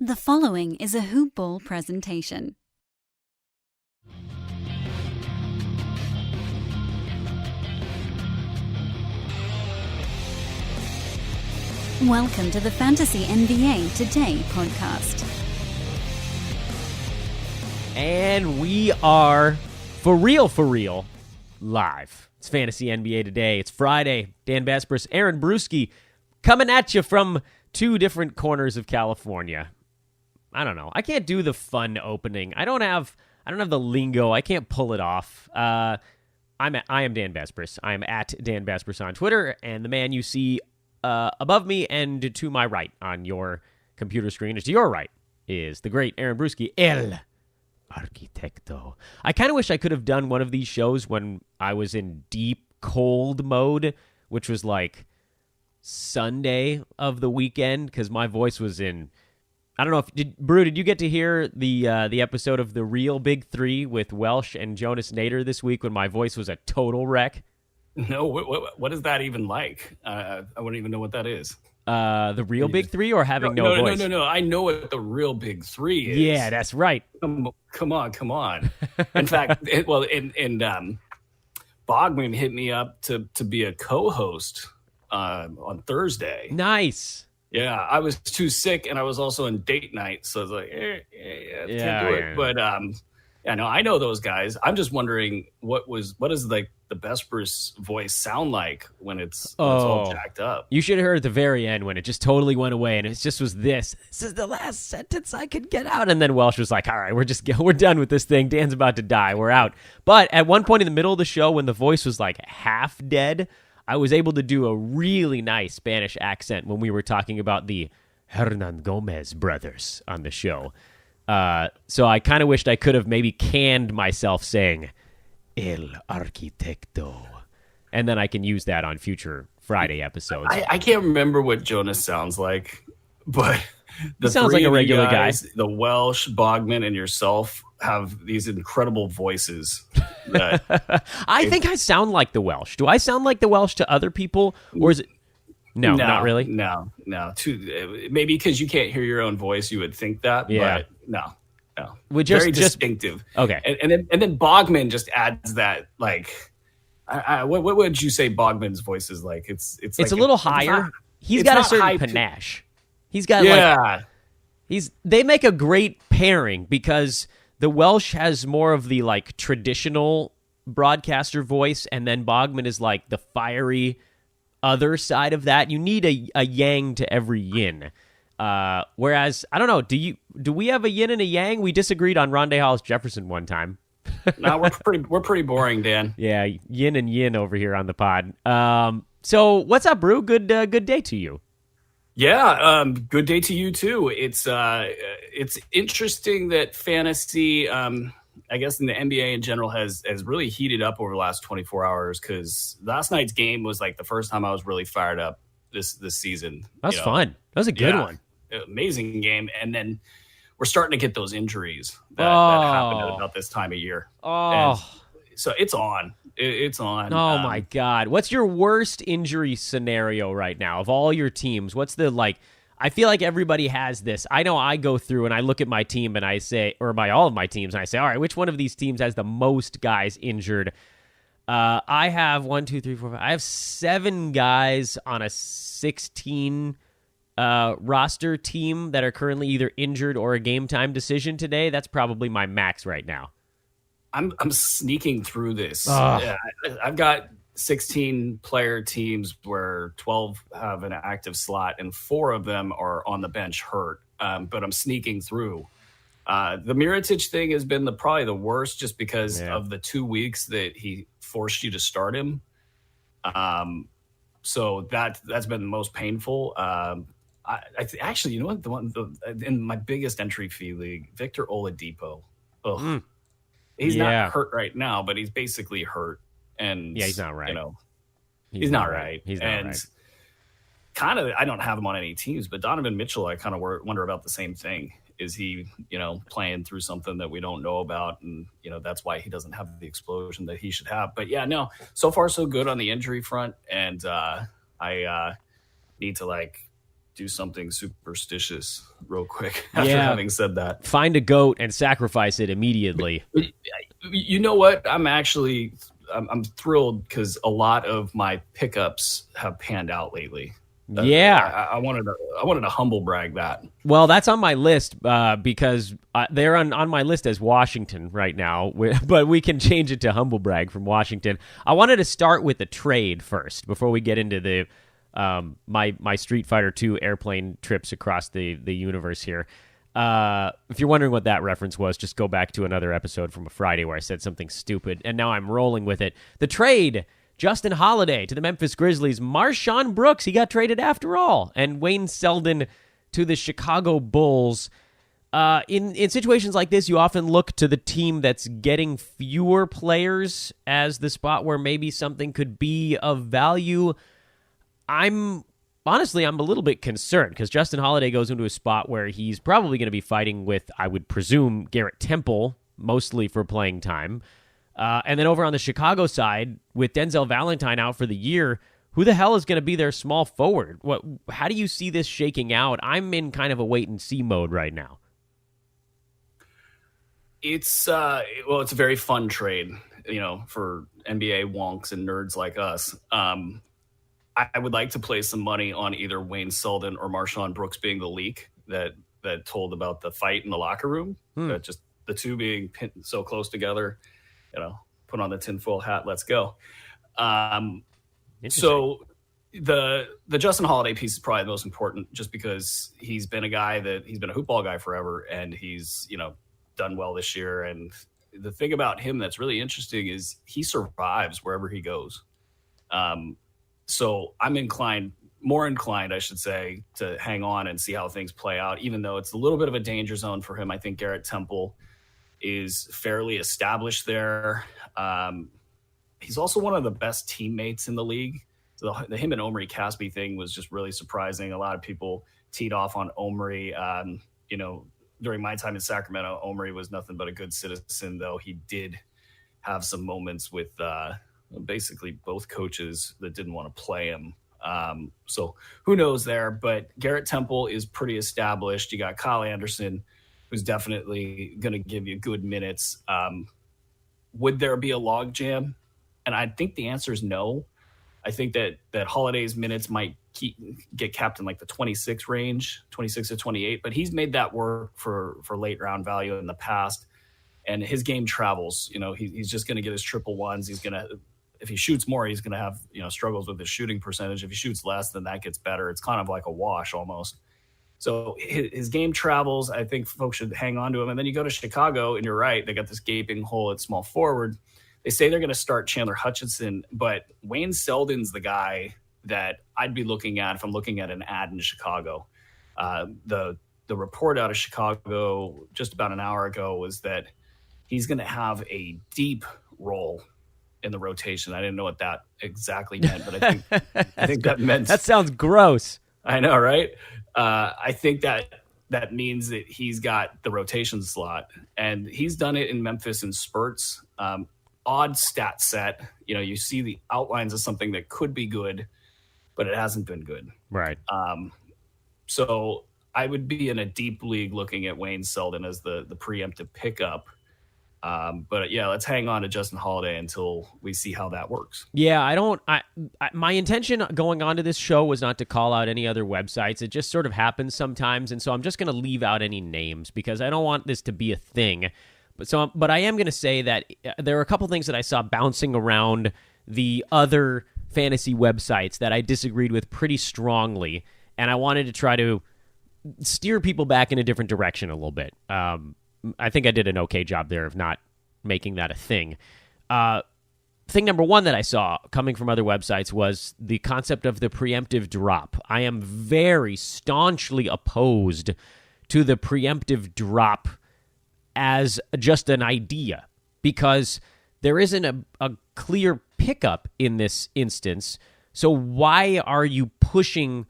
The following is a Hoop Ball presentation. Welcome to the Fantasy NBA Today podcast. And we are, for real, live. It's Fantasy NBA Today. It's Friday. Dan Besbris, Aaron Bruski, coming at you from two different corners of California. I don't know. I can't do the fun opening. I don't have the lingo. I can't pull it off. I am Dan Besbris. I'm at Dan Besbris on Twitter, and the man you see above me and to my right on your computer screen, to your right, is the great Aaron Bruski, El Arquitecto. I kind of wish I could have done one of these shows when I was in deep cold mode, which was like Sunday of the weekend, because my voice was in. I don't know if did you get to hear the episode of The Real Big Three with Welsh and Jonas Nader this week when my voice was a total wreck? No, what is that even like? I wouldn't even know what that is. The Real Big Three or having no voice? No. I know what The Real Big Three is. Yeah, that's right. Come on. In fact, Bogman hit me up to be a co-host on Thursday. Nice. Yeah, I was too sick, and I was also on date night, so I was like, can't do it. But I know those guys. I'm just wondering what does like the Besbris voice sound like when it's all jacked up? You should have heard at the very end when it just totally went away, and it just was this is the last sentence I could get out, and then Welsh was like, all right, we're done with this thing. Dan's about to die. We're out. But at one point in the middle of the show, when the voice was like half dead, I was able to do a really nice Spanish accent when we were talking about the Hernan Gomez brothers on the show. So I kind of wished I could have maybe canned myself saying El Arquitecto. And then I can use that on future Friday episodes. I can't remember what Jonas sounds like, but he sounds like a regular guy. The Welsh, Bogman, and yourself have these incredible voices. I think I sound like the Welsh. Do I sound like the Welsh to other people, or is it? No, not really. No. Maybe because you can't hear your own voice, you would think that. Yeah. But no. Very distinctive. Okay. And then Bogman just adds that, like, what would you say Bogman's voice is like? It's like a little higher. He's got a certain panache. He's got they make a great pairing because the Welsh has more of the like traditional broadcaster voice, and then Bogman is like the fiery other side of that. You need a yang to every yin. Whereas I don't know, do we have a yin and a yang? We disagreed on Rondé Hollis Jefferson one time. No, we're pretty boring, Dan. Yeah, yin and yin over here on the pod. So what's up, Brew? Good day to you. Yeah, good day to you too. It's interesting that fantasy, I guess in the NBA in general, has really heated up over the last 24 hours, because last night's game was like the first time I was really fired up this season. That was fun. That was a good one. Amazing game. And then we're starting to get those injuries that happen at about this time of year. And so it's on. It's on. Oh, my God. What's your worst injury scenario right now of all your teams? What's the, like, I feel like everybody has this. I know I go through and I look at my team and I say, or by all of my teams, and I say, all right, which one of these teams has the most guys injured? I have 1, 2, 3, 4, 5. I have 7 guys on a 16 roster team that are currently either injured or a game time decision today. That's probably my max right now. I'm sneaking through this. I've got 16 player teams where 12 have an active slot and 4 of them are on the bench hurt. But I'm sneaking through. The Mirotic thing has been probably the worst, just because of the 2 weeks that he forced you to start him. So that's been the most painful. Actually, you know what? In my biggest entry fee league, Victor Oladipo. He's not hurt right now, but he's basically hurt. And he's not right. He's not right. He's not right. Kind of, I don't have him on any teams, but Donovan Mitchell, I kind of wonder about the same thing. Is he, playing through something that we don't know about? And, that's why he doesn't have the explosion that he should have. But yeah, no, so far so good on the injury front. And I need to do something superstitious real quick after having said that. Find a goat and sacrifice it immediately. You know what? I'm thrilled because a lot of my pickups have panned out lately. I wanted to humble brag that. Well, that's on my list because they're on my list as Washington right now, but we can change it to humble brag from Washington. I wanted to start with the trade first before we get into the my Street Fighter 2 airplane trips across the universe here. If you're wondering what that reference was, just go back to another episode from a Friday where I said something stupid, and now I'm rolling with it. The trade. Justin Holiday to the Memphis Grizzlies. Marshawn Brooks, he got traded after all. And Wayne Selden to the Chicago Bulls. In situations like this, you often look to the team that's getting fewer players as the spot where maybe something could be of value. I'm a little bit concerned because Justin Holiday goes into a spot where he's probably going to be fighting with, I would presume, Garrett Temple, mostly for playing time. And then over on the Chicago side, with Denzel Valentine out for the year, who the hell is going to be their small forward? How do you see this shaking out? I'm in kind of a wait-and-see mode right now. It's a very fun trade, for NBA wonks and nerds like us. I would like to place some money on either Wayne Selden or Marshawn Brooks being the leak that told about the fight in the locker room. Just the two being pinned so close together. Put on the tinfoil hat, let's go. So the Justin Holiday piece is probably the most important just because he's been a hoop ball guy forever and he's, done well this year. And the thing about him that's really interesting is he survives wherever he goes. So I'm more inclined, I should say, to hang on and see how things play out, even though it's a little bit of a danger zone for him. I think Garrett Temple is fairly established there. He's also one of the best teammates in the league. So the him and Omri Caspi thing was just really surprising. A lot of people teed off on Omri. During my time in Sacramento, Omri was nothing but a good citizen, though he did have some moments with basically both coaches that didn't want to play him. So who knows there? But Garrett Temple is pretty established. You got Kyle Anderson, who's definitely going to give you good minutes. Would there be a log jam? And I think the answer is no. I think that Holiday's minutes might get capped in like the 26 range, 26 to 28, but he's made that work for late round value in the past. And his game travels. He's just going to get his triple ones. If he shoots more, he's going to have struggles with his shooting percentage. If he shoots less, then that gets better. It's kind of like a wash almost. So his game travels. I think folks should hang on to him. And then you go to Chicago, and you're right. They got this gaping hole at small forward. They say they're going to start Chandler Hutchinson, but Wayne Selden's the guy that I'd be looking at if I'm looking at an ad in Chicago. The report out of Chicago just about an hour ago was that he's going to have a deep role in the rotation. I didn't know what that exactly meant, but I think that meant... That sounds gross. I know, right? I think that means that he's got the rotation slot, and he's done it in Memphis in spurts. Odd stat set. You see the outlines of something that could be good, but it hasn't been good. Right. So I would be in a deep league looking at Wayne Selden as the preemptive pickup. But yeah, let's hang on to Justin Holiday until we see how that works. Yeah, my intention going on to this show was not to call out any other websites. It just sort of happens sometimes, and so I'm just going to leave out any names because I don't want this to be a thing. But I am going to say that there are a couple things that I saw bouncing around the other fantasy websites that I disagreed with pretty strongly, and I wanted to try to steer people back in a different direction a little bit. I think I did an okay job there of not making that a thing. Thing number one that I saw coming from other websites was the concept of the preemptive drop. I am very staunchly opposed to the preemptive drop as just an idea because there isn't a clear pickup in this instance. So why are you pushing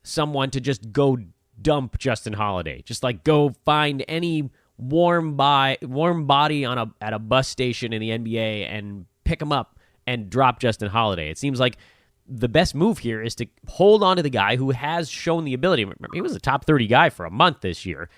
someone to just go dump Justin Holiday? Just like go find any warm body at a bus station in the NBA and pick him up and drop Justin Holiday. It seems like the best move here is to hold on to the guy who has shown the ability. Remember, he was a top 30 guy for a month this year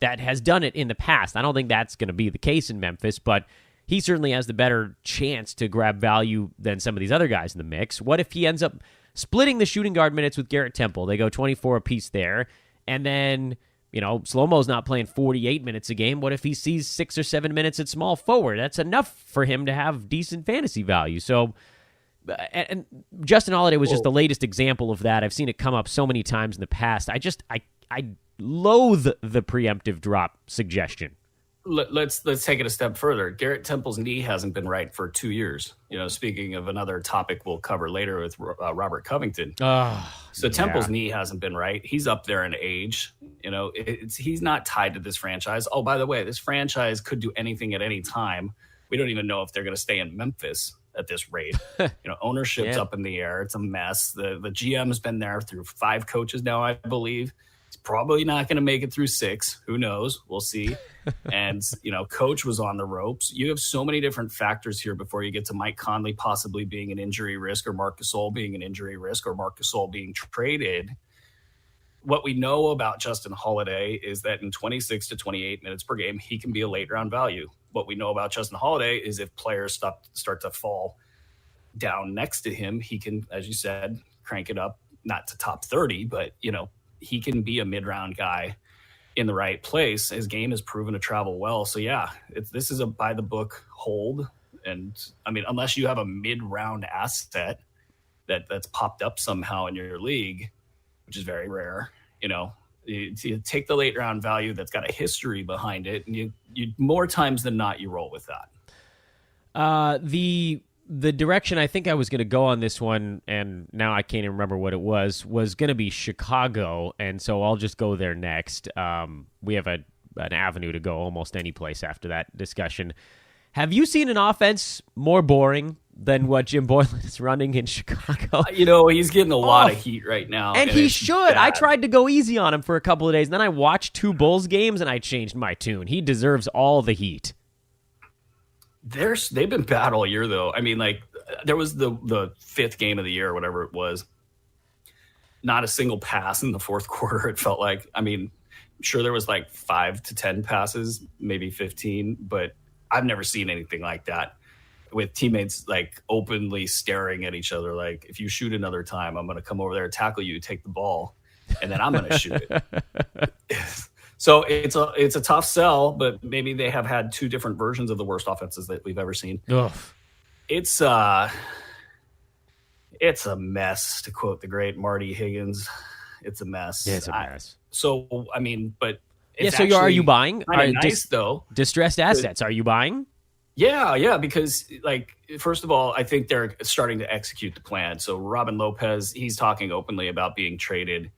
that has done it in the past. I don't think that's going to be the case in Memphis, but he certainly has the better chance to grab value than some of these other guys in the mix. What if he ends up splitting the shooting guard minutes with Garrett Temple? They go 24 apiece there, and then, Slow-Mo's not playing 48 minutes a game. What if he sees 6 or 7 minutes at small forward? That's enough for him to have decent fantasy value. So, and Justin Holiday was just the latest example of that. I've seen it come up so many times in the past. I loathe the preemptive drop suggestion. Let's take it a step further. Garrett Temple's knee hasn't been right for 2 years. Speaking of another topic we'll cover later with Robert Covington. So Temple's knee hasn't been right. He's up there in age. He's not tied to this franchise. Oh, by the way, this franchise could do anything at any time. We don't even know if they're going to stay in Memphis at this rate. Ownership's up in the air. It's a mess. The GM's been there through 5 coaches now, I believe. He's probably not going to make it through 6. Who knows? We'll see. And, coach was on the ropes. You have so many different factors here before you get to Mike Conley possibly being an injury risk, or Marc Gasol being an injury risk, or Marc Gasol being traded. What we know about Justin Holiday is that in 26 to 28 minutes per game, he can be a late round value. What we know about Justin Holiday is if players start to fall down next to him, he can, as you said, crank it up, not to top 30, but, he can be a mid-round guy in the right place. His game has proven to travel well. So, yeah, this is a by-the-book hold. And, unless you have a mid-round asset that's popped up somehow in your league, which is very rare, you take the late-round value that's got a history behind it, and you more times than not, you roll with that. The direction I think I was going to go on this one, and now I can't even remember what it was going to be Chicago, and so I'll just go there next. We have an avenue to go almost any place after that discussion. Have you seen an offense more boring than what Jim Boylan is running in Chicago? He's getting a lot of heat right now. And he should. Bad. I tried to go easy on him for a couple of days, and then I watched 2 Bulls games, and I changed my tune. He deserves all the heat. They've been bad all year, though. There was the 5th game of the year, or whatever it was. Not a single pass in the 4th quarter, it felt like. Sure, there was 5 to 10 passes, maybe 15, but I've never seen anything like that with teammates openly staring at each other. If you shoot another time, I'm going to come over there, tackle you, take the ball, and then I'm going to shoot it. So it's a tough sell, but maybe they have had 2 different versions of the worst offenses that we've ever seen. Ugh. It's a mess, to quote the great Marty Higgins. It's a mess. Yeah, it's a mess. But it's are you buying? Nice though. Distressed assets. Are you buying? Yeah, because first of all, I think they're starting to execute the plan. So Robin Lopez, he's talking openly about being traded.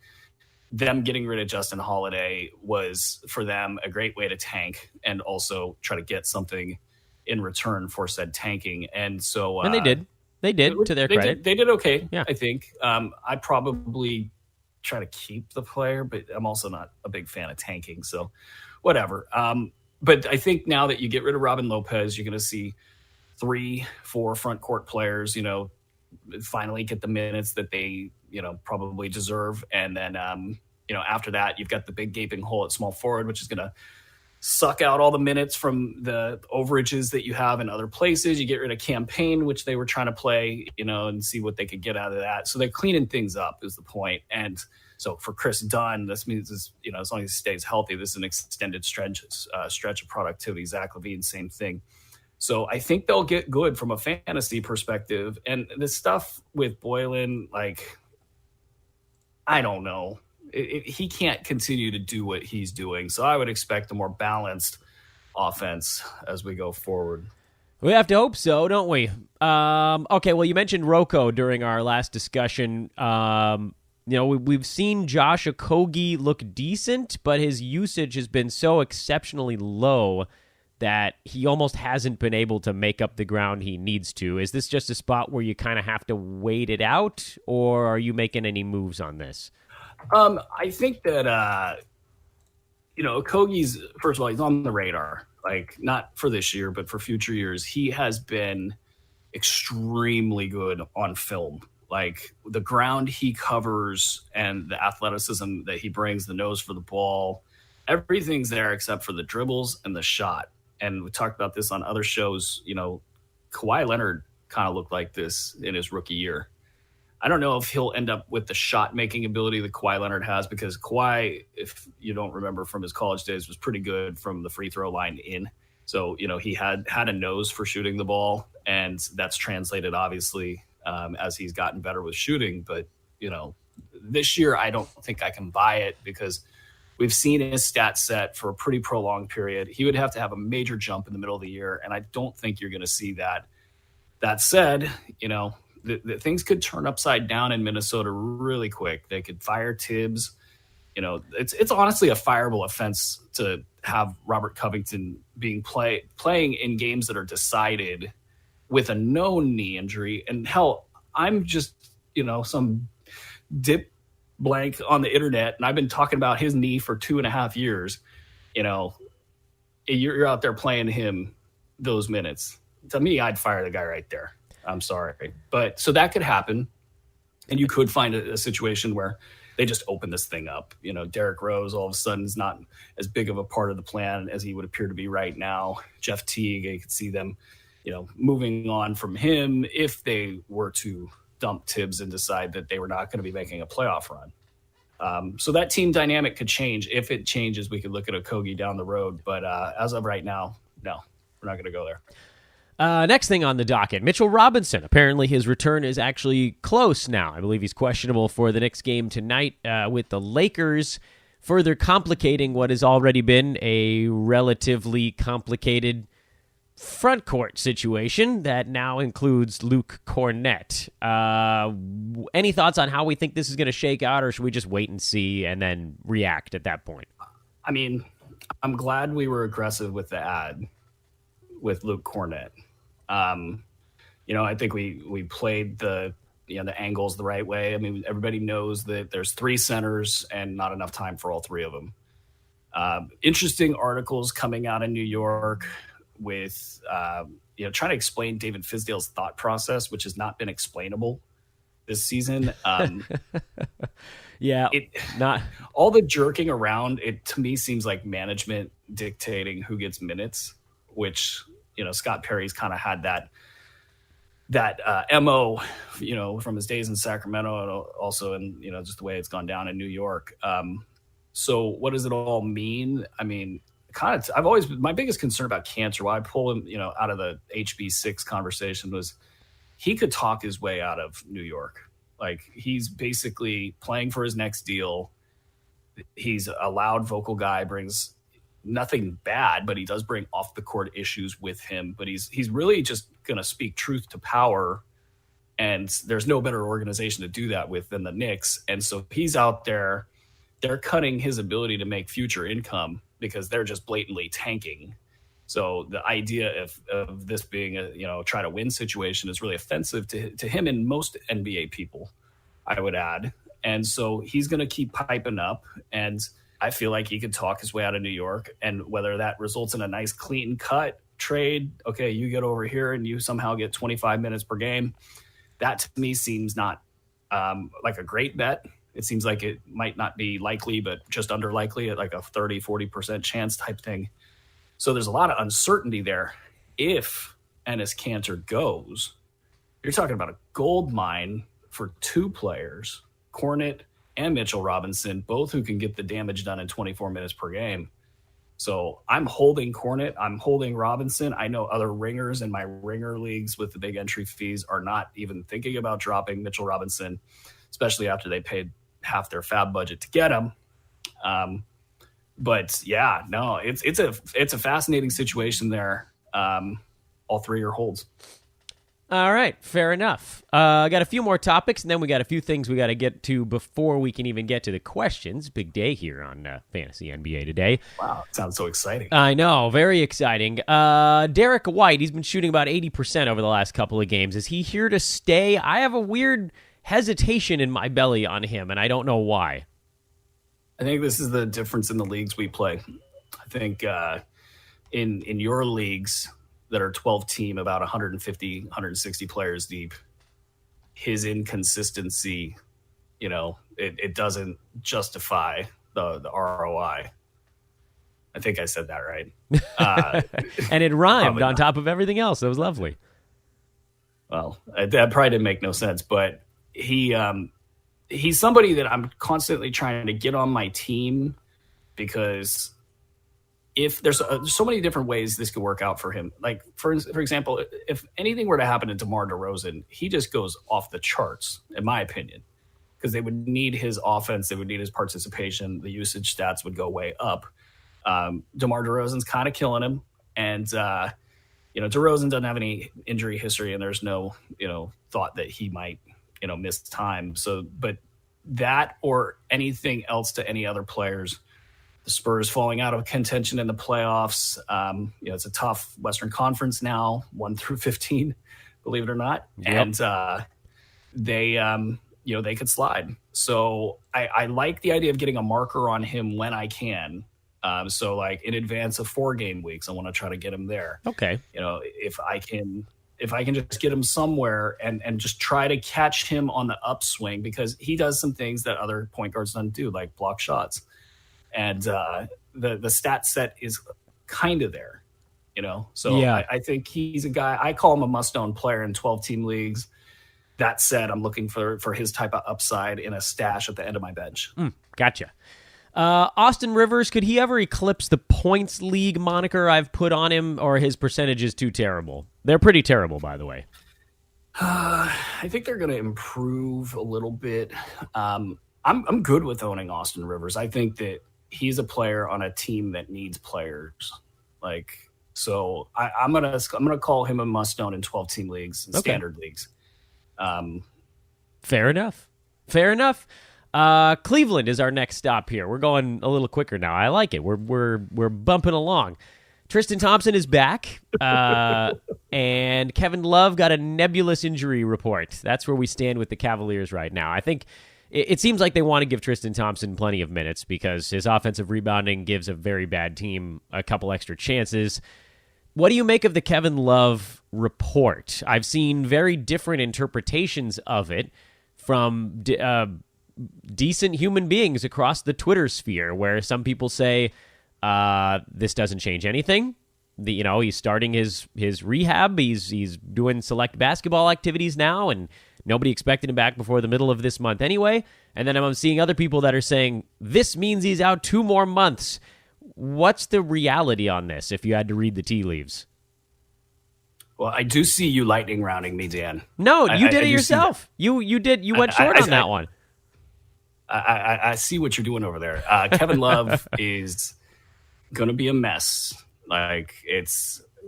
Them getting rid of Justin Holiday was, for them, a great way to tank and also try to get something in return for said tanking. And so... and they did. They did, to their credit. They did okay, yeah. I think. I probably try to keep the player, but I'm also not a big fan of tanking, so whatever. But I think now that you get rid of Robin Lopez, you're going to see 3-4 front court players, finally get the minutes that they probably deserve. And then after that, you've got the big gaping hole at small forward, which is going to suck out all the minutes from the overages that you have in other places. You get rid of Campaign, which they were trying to play, and see what they could get out of that. So they're cleaning things up is the point. And so for Chris Dunn, this means as long as he stays healthy, this is an extended stretch of productivity. Zach LaVine, same thing. So I think they'll get good from a fantasy perspective. And the stuff with Boylan, I don't know. He can't continue to do what he's doing. So I would expect a more balanced offense as we go forward. We have to hope so, don't we? Okay, well, you mentioned Rocco during our last discussion. We've seen Josh Okogie look decent, but his usage has been so exceptionally low that he almost hasn't been able to make up the ground he needs to. Is this just a spot where you kind of have to wait it out, or are you making any moves on this? I think that, Okogie's, first of all, he's on the radar, not for this year, but for future years. He has been extremely good on film Like the ground he covers and the athleticism that he brings, the nose for the ball, everything's there except for the dribbles and the shot. And we talked about this on other shows. Kawhi Leonard kind of looked like this in his rookie year. I don't know if he'll end up with the shot-making ability that Kawhi Leonard has, because Kawhi, if you don't remember from his college days, was pretty good from the free throw line in. So, he had a nose for shooting the ball, and that's translated, obviously, as he's gotten better with shooting. But, this year I don't think I can buy it, because we've seen his stat set for a pretty prolonged period. He would have to have a major jump in the middle of the year, and I don't think you're going to see that. That said, the things could turn upside down in Minnesota really quick. They could fire Tibbs. It's honestly a fireable offense to have Robert Covington playing in games that are decided with a known knee injury. And hell, I'm just, some dip blank on the internet, and I've been talking about his knee for 2.5 years. You're out there playing him those minutes. To me, I'd fire the guy right there. I'm sorry. But so that could happen. And you could find a situation where they just open this thing up. Derrick Rose all of a sudden is not as big of a part of the plan as he would appear to be right now. Jeff Teague, you could see them, moving on from him if they were to dump Tibbs and decide that they were not going to be making a playoff run. So that team dynamic could change. If it changes, we could look at Okogie down the road. But as of right now, no, we're not going to go there. Next thing on the docket, Mitchell Robinson. Apparently his return is actually close now. I believe he's questionable for the next game tonight with the Lakers, further complicating what has already been a relatively complicated front court situation that now includes Luke Cornett. Any thoughts on how we think this is going to shake out, or should we just wait and see and then react at that point? I mean, I'm glad we were aggressive with the ad with Luke Cornett. I think we played the angles the right way. I mean, everybody knows that there's 3 centers and not enough time for all 3 of them. Interesting articles coming out of New York with, trying to explain David Fizdale's thought process, which has not been explainable this season. Not all the jerking around. It to me seems like management dictating who gets minutes, which, Scott Perry's kind of had that MO, from his days in Sacramento, and also in, just the way it's gone down in New York. So what does it all mean? I mean, my biggest concern about Cantor, why I pull him, out of the HB6 conversation, was he could talk his way out of New York. Like, he's basically playing for his next deal. He's a loud vocal guy, brings nothing bad, but he does bring off the court issues with him. But he's really just going to speak truth to power, and there's no better organization to do that with than the Knicks. And so he's out there. They're cutting his ability to make future income because they're just blatantly tanking. So the idea of this being a try to win situation is really offensive to him and most NBA people, I would add. And so he's going to keep piping up, and I feel like he could talk his way out of New York. And whether that results in a nice clean cut trade, okay, you get over here and you somehow get 25 minutes per game, that to me seems not like a great bet. It seems like it might not be likely, but just under likely at like a 30-40% chance type thing. So there's a lot of uncertainty there. If Enes Kanter goes, you're talking about a gold mine for 2 players, Cornett and Mitchell Robinson, both who can get the damage done in 24 minutes per game. So I'm holding Cornett. I'm holding Robinson. I know other ringers in my ringer leagues with the big entry fees are not even thinking about dropping Mitchell Robinson, especially after they paid half their fab budget to get him. But yeah, no, it's a fascinating situation there. All 3 are holds. All right, fair enough. I got a few more topics, and then we got a few things we got to get to before we can even get to the questions. Big day here on Fantasy NBA today. Wow, it sounds so exciting. I know, very exciting. Derek White, he's been shooting about 80% over the last couple of games. Is he here to stay? I have a weird hesitation in my belly on him, and I don't know why. I think this is the difference in the leagues we play. I think in your leagues that are 12 team, about 150, 160 players deep, his inconsistency, it doesn't justify the ROI. I think I said that right. And it rhymed on top of everything else. That was lovely. Well, that probably didn't make no sense, but he's somebody that I'm constantly trying to get on my team, because if there's so many different ways this could work out for him. Like, for example, if anything were to happen to DeMar DeRozan, he just goes off the charts, in my opinion, because they would need his offense. They would need his participation. The usage stats would go way up. DeMar DeRozan's kind of killing him. And, DeRozan doesn't have any injury history, and there's no, thought that he might, miss time. So, but that or anything else to any other players, the Spurs falling out of contention in the playoffs. It's a tough Western Conference now, 1 through 15, believe it or not. Yep. And they could slide. So I like the idea of getting a marker on him when I can. So like in advance of 4 game weeks, I want to try to get him there. Okay. If I can just get him somewhere and just try to catch him on the upswing, because he does some things that other point guards don't do, like block shots. And the stat set is kind of there, So yeah. I think he's a guy. I call him a must-own player in 12-team leagues. That said, I'm looking for his type of upside in a stash at the end of my bench. Gotcha. Austin Rivers, could he ever eclipse the points league moniker I've put on him, or his percentage is too terrible? They're pretty terrible, by the way. I think they're going to improve a little bit. I'm good with owning Austin Rivers. I think that he's a player on a team that needs players. So I'm gonna call him a must own in 12-team leagues and standard leagues. Fair enough. Cleveland is our next stop here. We're going a little quicker now. I like it. We're bumping along. Tristan Thompson is back, and Kevin Love got a nebulous injury report. That's where we stand with the Cavaliers right now. I think it seems like they want to give Tristan Thompson plenty of minutes because his offensive rebounding gives a very bad team a couple extra chances. What do you make of the Kevin Love report? I've seen very different interpretations of it from decent human beings across the Twitter sphere, where some people say this doesn't change anything. He's starting his rehab. He's doing select basketball activities now, and nobody expected him back before the middle of this month anyway. And then I'm seeing other people that are saying this means he's out 2 more months. What's the reality on this, if you had to read the tea leaves? Well, I do see you lightning rounding me, Dan. No, you did it yourself. You went short on that one. I see what you're doing over there. Kevin Love is going to be a mess.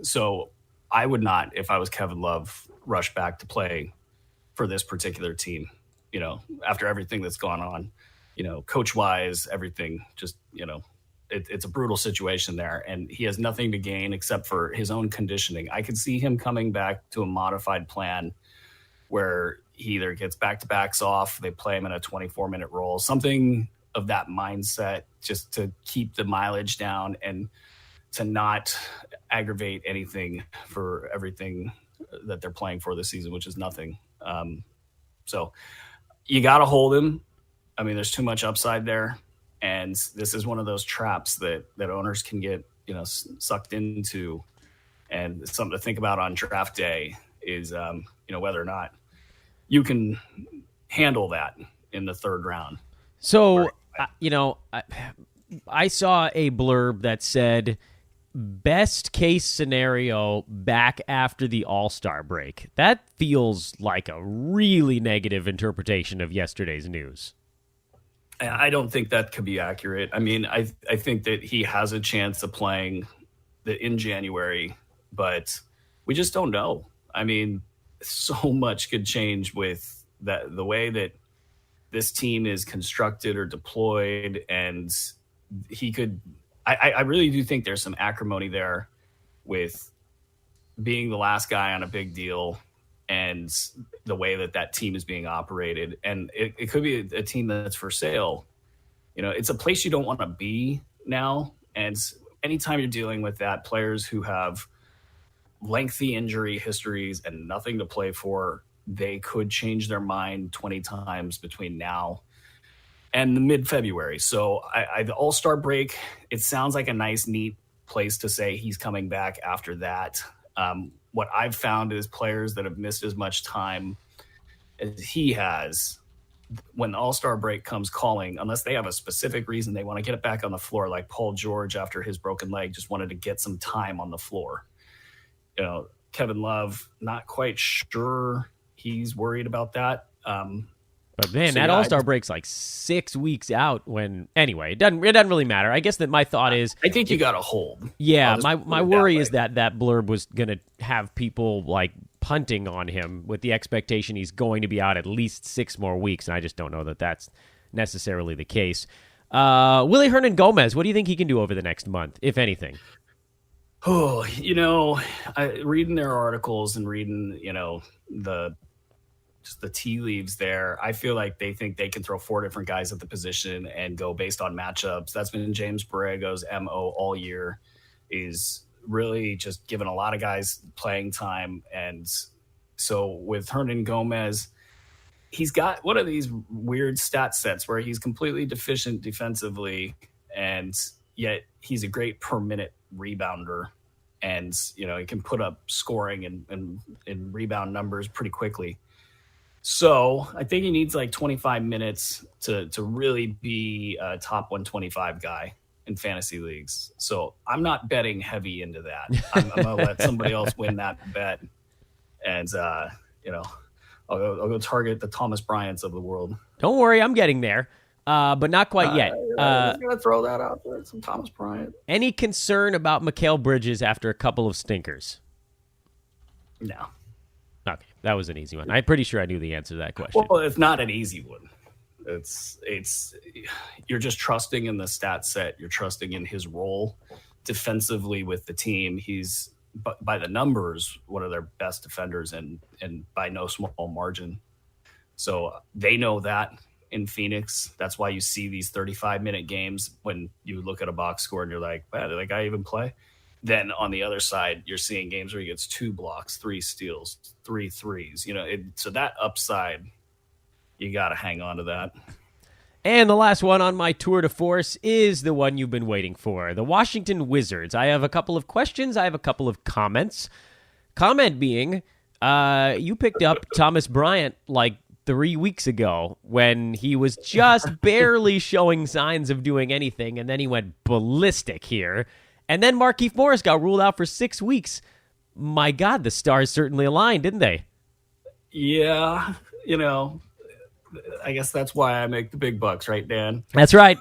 So I would not, if I was Kevin Love, rush back to play for this particular team, after everything that's gone on, coach wise, everything, just, it's a brutal situation there, and he has nothing to gain except for his own conditioning. I could see him coming back to a modified plan where he either gets back-to-backs off, they play him in a 24-minute role, something of that mindset, just to keep the mileage down and to not aggravate anything for everything that they're playing for this season, which is nothing. So you got to hold him. I mean, there's too much upside there. And this is one of those traps that owners can get, sucked into. And something to think about on draft day is, whether or not you can handle that in the 3rd round. So, I saw a blurb that said, best case scenario back after the All-Star break. That feels like a really negative interpretation of yesterday's news. I don't think that could be accurate. I mean, I think that he has a chance of playing in January, but we just don't know. I mean, so much could change with the way that this team is constructed or deployed, and he could. I really do think there's some acrimony there with being the last guy on a big deal and the way that team is being operated. And it could be a team that's for sale. It's a place you don't want to be now. And anytime you're dealing with players who have lengthy injury histories and nothing to play for, they could change their mind 20 times between now and the mid-February. So the All-Star break, it sounds like a nice, neat place to say he's coming back after that. What I've found is players that have missed as much time as he has, when the All-Star break comes calling, unless they have a specific reason they want to get it back on the floor, like Paul George after his broken leg just wanted to get some time on the floor. Kevin Love, not quite sure he's worried about that. But man, that All-Star break's like 6 weeks out. Anyway, it doesn't really matter. I guess that my thought is, I think you got to hold. Yeah, my worry is that blurb was going to have people like punting on him with the expectation he's going to be out at least 6 more weeks, and I just don't know that that's necessarily the case. Willie Hernan-Gomez, what do you think he can do over the next month, if anything? Oh, reading their articles and reading, just the tea leaves there, I feel like they think they can throw 4 different guys at the position and go based on matchups. That's been James Borrego's MO all year, is really just giving a lot of guys playing time. And so with Hernan-Gomez, he's got one of these weird stat sets where he's completely deficient defensively, and yet he's a great per minute rebounder. And, he can put up scoring and rebound numbers pretty quickly. So I think he needs like 25 minutes to really be a top 125 guy in fantasy leagues. So I'm not betting heavy into that. I'm going to let somebody else win that bet. And, I'll go target the Thomas Bryants of the world. Don't worry, I'm getting there, but not quite yet. I'm going to throw that out there, some Thomas Bryant. Any concern about Mikal Bridges after a couple of stinkers? No. Okay, that was an easy one. I'm pretty sure I knew the answer to that question. Well, it's not an easy one. It's you're just trusting in the stat set. You're trusting in his role defensively with the team. He's, by the numbers, one of their best defenders and by no small margin. So they know that in Phoenix. That's why you see these 35-minute games when you look at a box score and you're like, man, did that guy even play? Then on the other side, you're seeing games where he gets 2 blocks, 3 steals, 3 threes. So that upside, you got to hang on to that. And the last one on my tour de force is the one you've been waiting for, the Washington Wizards. I have a couple of questions. I have a couple of comments. Comment being, you picked up Thomas Bryant like 3 weeks ago when he was just barely showing signs of doing anything, and then he went ballistic here. And then Markieff Morris got ruled out for 6 weeks. My God, the stars certainly aligned, didn't they? Yeah, I guess that's why I make the big bucks, right, Dan? That's right.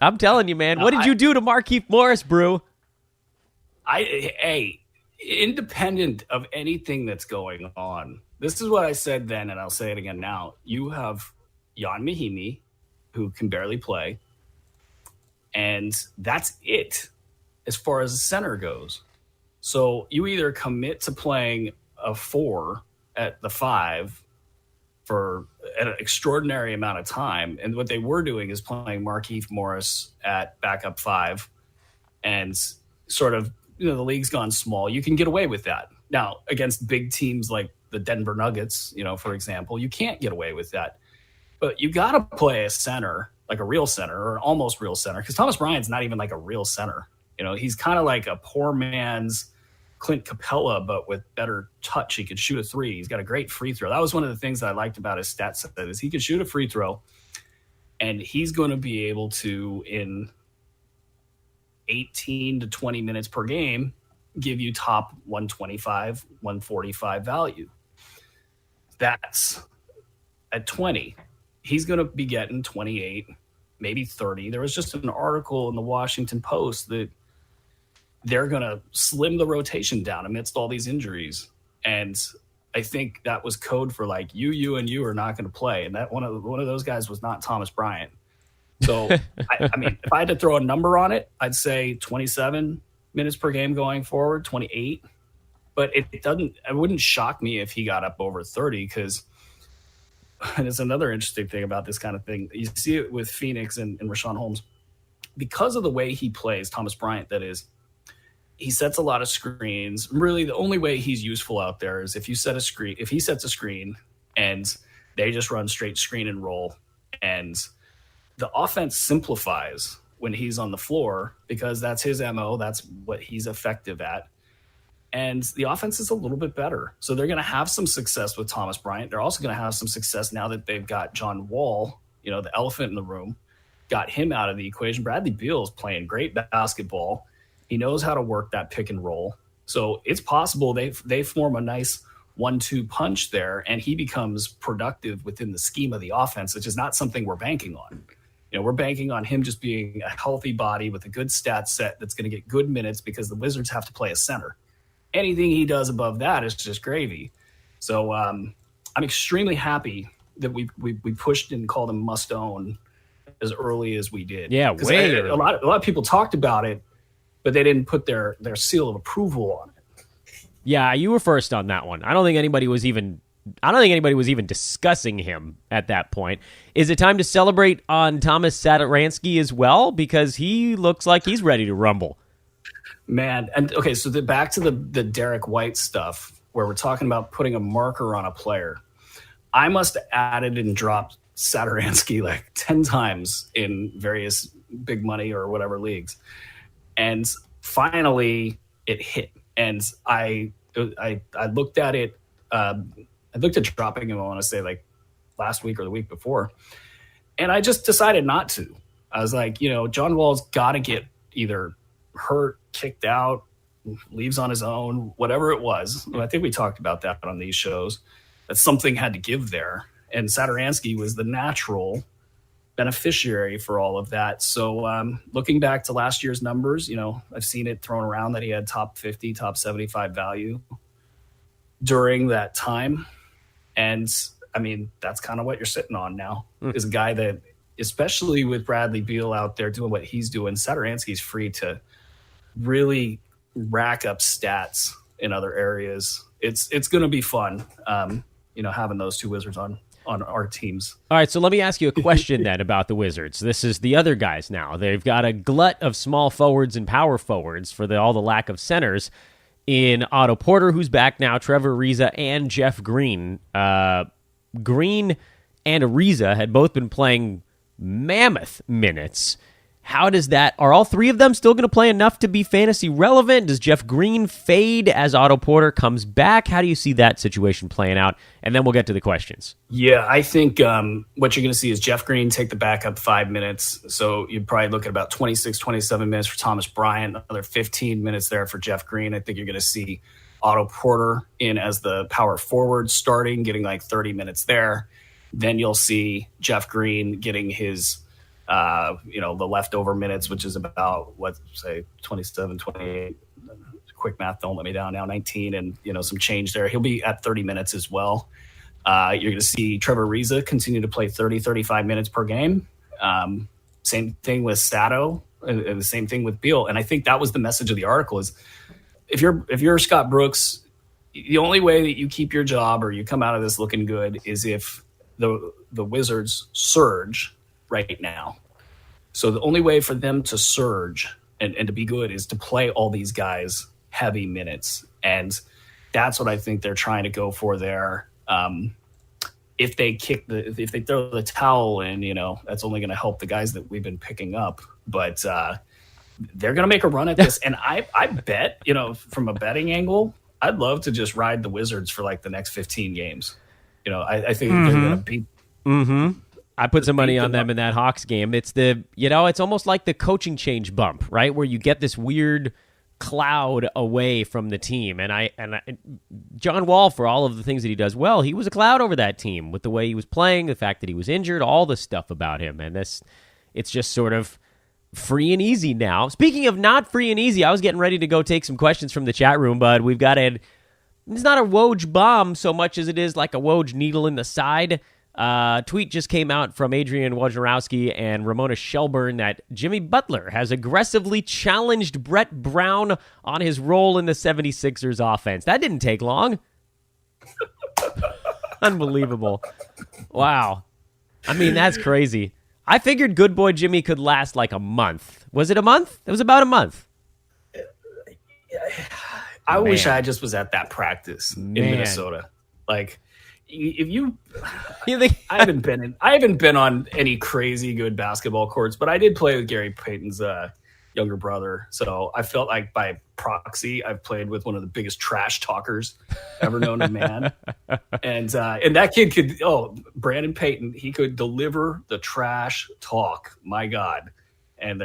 I'm telling you, man. What did you do to Markieff Morris, Brew? Independent of anything that's going on, this is what I said then, and I'll say it again now. You have Jan Mahimi, who can barely play. And that's it as far as the center goes. So you either commit to playing a 4 at the 5 for an extraordinary amount of time. And what they were doing is playing Markieff Morris at backup 5. And sort of, the league's gone small. You can get away with that. Now, against big teams like the Denver Nuggets, for example, you can't get away with that. But you got to play a center, like a real center or an almost real center, because Thomas Bryant's not even like a real center. He's kind of like a poor man's Clint Capella, but with better touch. He could shoot a 3. He's got a great free throw. That was one of the things that I liked about his stat set, is he could shoot a free throw, and he's going to be able to, in 18 to 20 minutes per game, give you top 125, 145 value. That's at 20. He's going to be getting 28, maybe 30. There was just an article in the Washington Post that they're going to slim the rotation down amidst all these injuries. And I think that was code for like, you are not going to play. And that one of those guys was not Thomas Bryant. So, I mean, if I had to throw a number on it, I'd say 27 minutes per game going forward, 28. But it wouldn't shock me if he got up over 30, because, and it's another interesting thing about this kind of thing. You see it with Phoenix and Rashawn Holmes. Because of the way he plays, Thomas Bryant, that is, he sets a lot of screens. Really, the only way he's useful out there is if he sets a screen and they just run straight screen and roll, and the offense simplifies when he's on the floor because that's his MO. That's what he's effective at. And the offense is a little bit better. So they're going to have some success with Thomas Bryant. They're also going to have some success now that they've got John Wall, the elephant in the room, got him out of the equation. Bradley Beal is playing great basketball. He knows how to work that pick and roll. So it's possible they form a nice 1-2 punch there, and he becomes productive within the scheme of the offense, which is not something we're banking on. We're banking on him just being a healthy body with a good stat set that's going to get good minutes because the Wizards have to play a center. Anything he does above that is just gravy. So I'm extremely happy that we pushed and called him must own as early as we did. Yeah, way a lot of people talked about it, but they didn't put their seal of approval on it. Yeah, you were first on that one. I don't think anybody was even discussing him at that point. Is it time to celebrate on Thomas Satoransky as well? Because he looks like he's ready to rumble. Man, and okay, so back to the Derek White stuff where we're talking about putting a marker on a player. I must have added and dropped Satoransky like 10 times in various big money or whatever leagues. And finally it hit. And I looked at it. I looked at dropping him, I want to say like last week or the week before. And I just decided not to. I was like, John Wall's got to get either hurt, kicked out, leaves on his own, whatever it was. I think we talked about that on these shows, that something had to give there. And Satoransky was the natural beneficiary for all of that. So looking back to last year's numbers, I've seen it thrown around that he had top 50, top 75 value during that time. And I mean, that's kind of what you're sitting on now, is a guy that, especially with Bradley Beal out there doing what he's doing, Satoransky's free to really rack up stats in other areas. It's going to be fun, having those two Wizards on our teams. All right, so let me ask you a question then about the Wizards. This is the other guys now. They've got a glut of small forwards and power forwards for all the lack of centers in Otto Porter, who's back now, Trevor Ariza, and Jeff Green. Green and Ariza had both been playing mammoth minutes. How does that... Are all three of them still going to play enough to be fantasy relevant? Does Jeff Green fade as Otto Porter comes back? How do you see that situation playing out? And then we'll get to the questions. Yeah, I think what you're going to see is Jeff Green take the backup 5 minutes. So you'd probably look at about 26, 27 minutes for Thomas Bryant, another 15 minutes there for Jeff Green. I think you're going to see Otto Porter in as the power forward starting, getting like 30 minutes there. Then you'll see Jeff Green getting his... the leftover minutes, which is about 27, 28, quick math, don't let me down now, 19, and some change there. He'll be at 30 minutes as well. You're going to see Trevor Ariza continue to play 30, 35 minutes per game. Same thing with Sato, and the same thing with Beal. And I think that was the message of the article is if you're Scott Brooks, the only way that you keep your job or you come out of this looking good is if the Wizards surge right now. So the only way for them to surge and to be good is to play all these guys heavy minutes. And that's what I think they're trying to go for there. If they throw the towel in, that's only going to help the guys that we've been picking up. But they're going to make a run at this. And I bet, from a betting angle, I'd love to just ride the Wizards for like the next 15 games. I think they're going to beat. Mm-hmm. I put some money on them in that Hawks game. It's it's almost like the coaching change bump, right? Where you get this weird cloud away from the team. And John Wall, for all of the things that he does well, he was a cloud over that team with the way he was playing, the fact that he was injured, all the stuff about him. And it's just sort of free and easy now. Speaking of not free and easy, I was getting ready to go take some questions from the chat room, but we've got it's not a Woj bomb so much as it is like a Woj needle in the side. Tweet just came out from Adrian Wojnarowski and Ramona Shelburne that Jimmy Butler has aggressively challenged Brett Brown on his role in the 76ers offense. That didn't take long. Unbelievable. Wow. I mean, that's crazy. I figured good boy Jimmy could last like a month. Was it a month? It was about a month. I wish I just was at that practice in Minnesota. Like, if you think I haven't been on any crazy good basketball courts, but I did play with Gary Payton's younger brother. So I felt like by proxy, I've played with one of the biggest trash talkers ever known to man. And that kid could, Brandon Payton, he could deliver the trash talk. My God. And,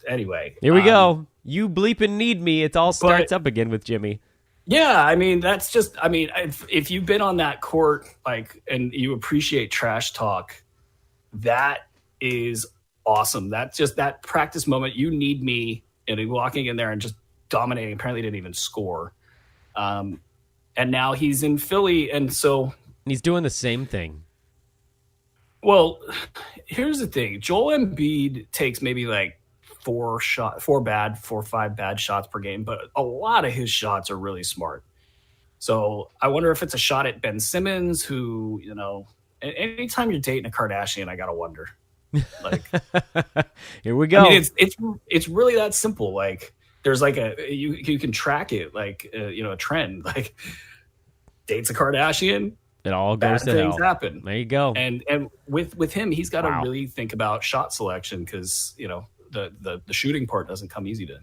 anyway. Here we go. You bleeping need me. It all starts up again with Jimmy. Yeah, I mean, that's just, if you've been on that court, like, and you appreciate trash talk, that is awesome. That's just that practice moment. You need me, and walking in there and just dominating. Apparently didn't even score. And now he's in Philly, and so he's doing the same thing. Well, here's the thing. Joel Embiid takes maybe like 4 or 5 bad shots per game, but a lot of his shots are really smart. So I wonder if it's a shot at Ben Simmons, who, anytime you're dating a Kardashian, I gotta wonder. Like, here we go. I mean, it's really that simple. Like, there's like you can track it, like a trend. Like, dates a Kardashian, it all goes to hell. Things happen. There you go. And with him, he's got to really think about shot selection because the shooting part doesn't come easy to.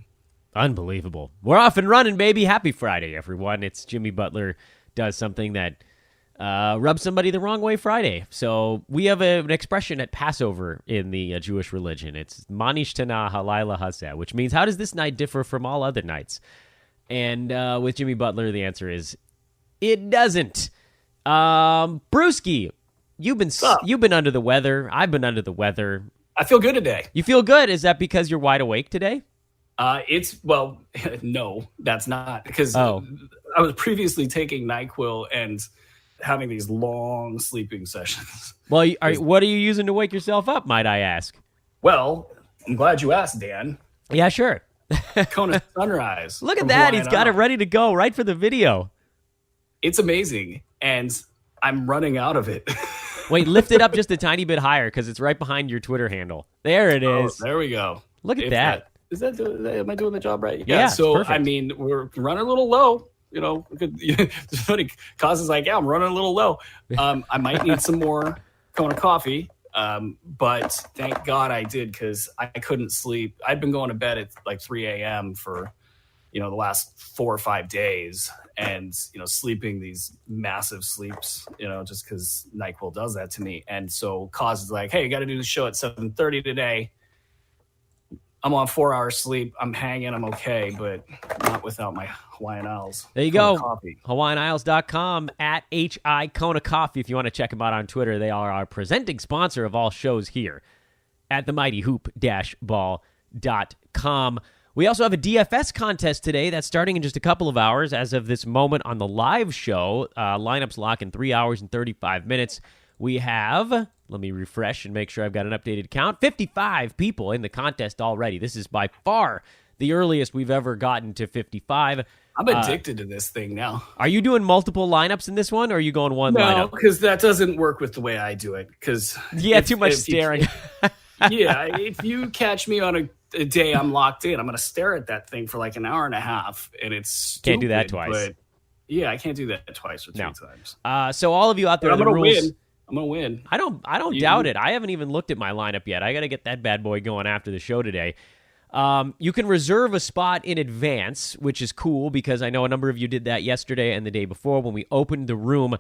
Unbelievable. We're off and running, baby. Happy Friday, everyone. It's Jimmy Butler does something that rubs somebody the wrong way Friday. So we have an expression at Passover in the Jewish religion. It's Manish Tana Halayla Hazeh, which means how does this night differ from all other nights? And with Jimmy Butler, the answer is it doesn't. Bruski, you've been under the weather. I've been under the weather. I feel good today. You feel good? Is that because you're wide awake today? No, that's not because I was previously taking NyQuil and having these long sleeping sessions. Well, what are you using to wake yourself up, might I ask? Well, I'm glad you asked, Dan. Yeah, sure. Kona Sunrise. Look at that. He's got it ready to go right for the video. It's amazing, and I'm running out of it. Wait, lift it up just a tiny bit higher because it's right behind your Twitter handle. There it is. There we go. Look at that. Am I doing the job right? Yeah, so, perfect. I mean, we're running a little low. There's funny causes like, I'm running a little low. I might need some more Kona coffee. But thank God I did because I couldn't sleep. I'd been going to bed at like 3 a.m. for, the last 4 or 5 days and, sleeping these massive sleeps, just because NyQuil does that to me. And so causes like, hey, you got to do the show at 7:30 today. I'm on 4 hours sleep. I'm hanging. I'm okay, but not without my Hawaiian Isles. There you Kona go. Coffee. HawaiianIsles.com at HI Kona Coffee. If you want to check them out on Twitter, they are our presenting sponsor of all shows here at the Mighty Hoop-Ball.com. We also have a DFS contest today that's starting in just a couple of hours. As of this moment on the live show, lineups lock in 3 hours and 35 minutes. We have, let me refresh and make sure I've got an updated count, 55 people in the contest already. This is by far the earliest we've ever gotten to 55. I'm addicted to this thing now. Are you doing multiple lineups in this one, or are you going one lineup? No, because that doesn't work with the way I do it. Too much staring. If you catch me on a day I'm locked in, I'm going to stare at that thing for like an hour and a half, and it's stupid, can't do that twice. But yeah, I can't do that twice or 3 times. So all of you out there, I'm going to win. I'm gonna win. I don't doubt it. I haven't even looked at my lineup yet. I got to get that bad boy going after the show today. You can reserve a spot in advance, which is cool because I know a number of you did that yesterday and the day before when we opened the room.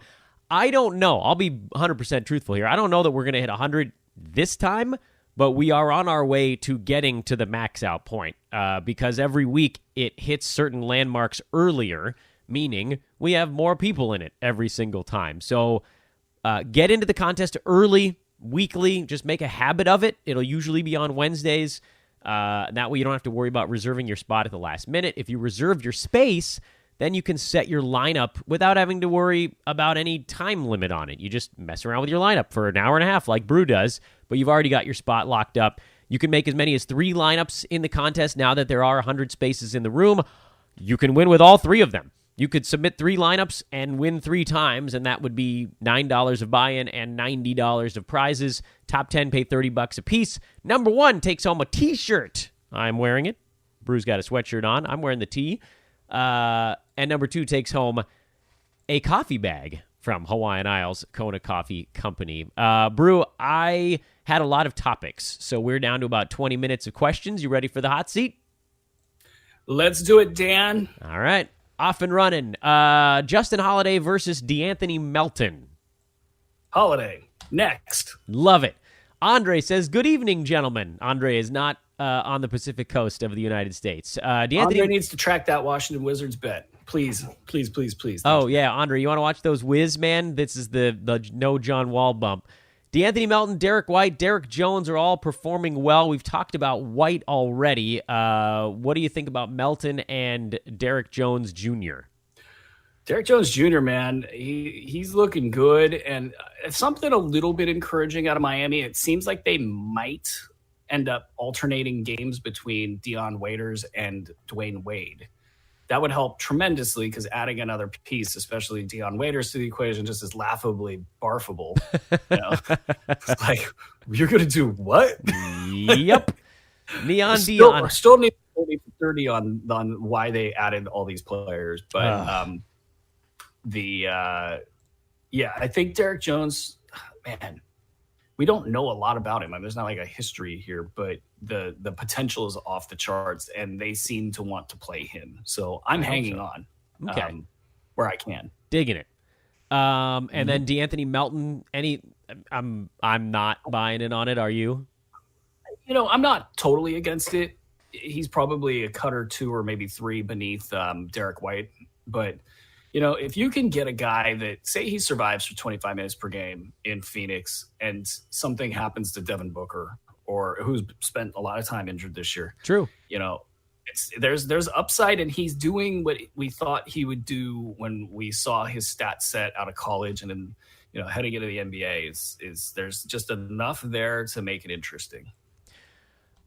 I don't know. I'll be 100% truthful here. I don't know that we're going to hit 100 this time, but we are on our way to getting to the max out point because every week it hits certain landmarks earlier, meaning we have more people in it every single time. So get into the contest early, weekly. Just make a habit of it. It'll usually be on Wednesdays. That way you don't have to worry about reserving your spot at the last minute. If you reserve your space, then you can set your lineup without having to worry about any time limit on it. You just mess around with your lineup for an hour and a half like Brew does, but you've already got your spot locked up. You can make as many as 3 lineups in the contest now that there are 100 spaces in the room. You can win with all 3 of them. You could submit 3 lineups and win 3 times, and that would be $9 of buy-in and $90 of prizes. Top 10 pay $30 a piece. Number 1 takes home a T-shirt. I'm wearing it. Bruce got a sweatshirt on. I'm wearing the tee. And number 2 takes home a coffee bag from Hawaiian Isles Kona Coffee Company. Brew, I had a lot of topics, so we're down to about 20 minutes of questions. You ready for the hot seat? Let's do it, Dan. All right. Off and running. Justin Holiday versus DeAnthony Melton. Holiday. Next. Love it. Andre says, good evening, gentlemen. Andre is not on the Pacific coast of the United States. Andre needs to track that Washington Wizards bet. Please, please, please, please. Oh, yeah, Andre, you want to watch those Wiz, man? This is the no John Wall bump. DeAnthony Melton, Derek White, Derek Jones are all performing well. We've talked about White already. What do you think about Melton and Derek Jones Jr.? Derek Jones Jr., man, he's looking good. And something a little bit encouraging out of Miami. It seems like they might end up alternating games between Dion Waiters and Dwayne Wade. That would help tremendously because adding another piece, especially Dion Waiters, to the equation just is laughably barfable. It's like, you're going to do what? Yep. Neon Dion. Still need 30 on why they added all these players. But I think Derek Jones, man, we don't know a lot about him. I mean, there's not like a history here, but the potential is off the charts, and they seem to want to play him. So I'm hanging on where I can. Digging it. And then DeAnthony Melton, I'm not buying in on it. Are you? I'm not totally against it. He's probably a cut or 2 or maybe 3 beneath Derek White. But, if you can get a guy that, say he survives for 25 minutes per game in Phoenix and something happens to Devin Booker, or who's spent a lot of time injured this year. True. There's upside, and he's doing what we thought he would do when we saw his stat set out of college, and then heading into the NBA is there's just enough there to make it interesting.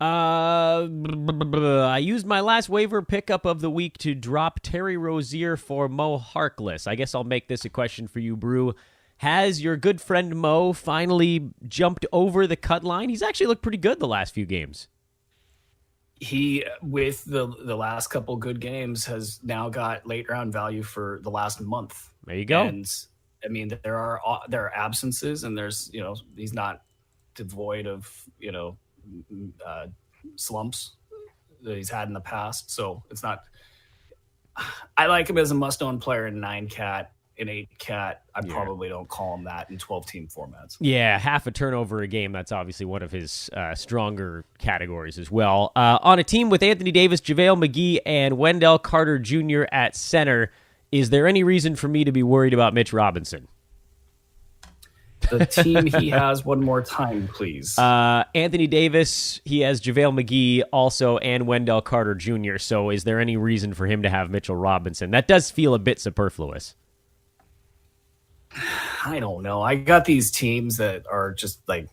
I used my last waiver pickup of the week to drop Terry Rozier for Mo Harkless. I guess I'll make this a question for you, Brew. Has your good friend Mo finally jumped over the cut line? He's actually looked pretty good the last few games. He, with the last couple good games, has now got late round value for the last month. There you go. And I mean, there are absences, and there's he's not devoid of slumps that he's had in the past. So it's not. I like him as a must-own player in 9-cat. In 8-cat, I probably don't call him that in 12-team formats. Yeah, half a turnover a game. That's obviously one of his stronger categories as well. On a team with Anthony Davis, JaVale McGee, and Wendell Carter Jr. at center, is there any reason for me to be worried about Mitch Robinson? The team he has one more time, please. Anthony Davis, he has JaVale McGee also, and Wendell Carter Jr. So is there any reason for him to have Mitchell Robinson? That does feel a bit superfluous. I don't know. I got these teams that are just like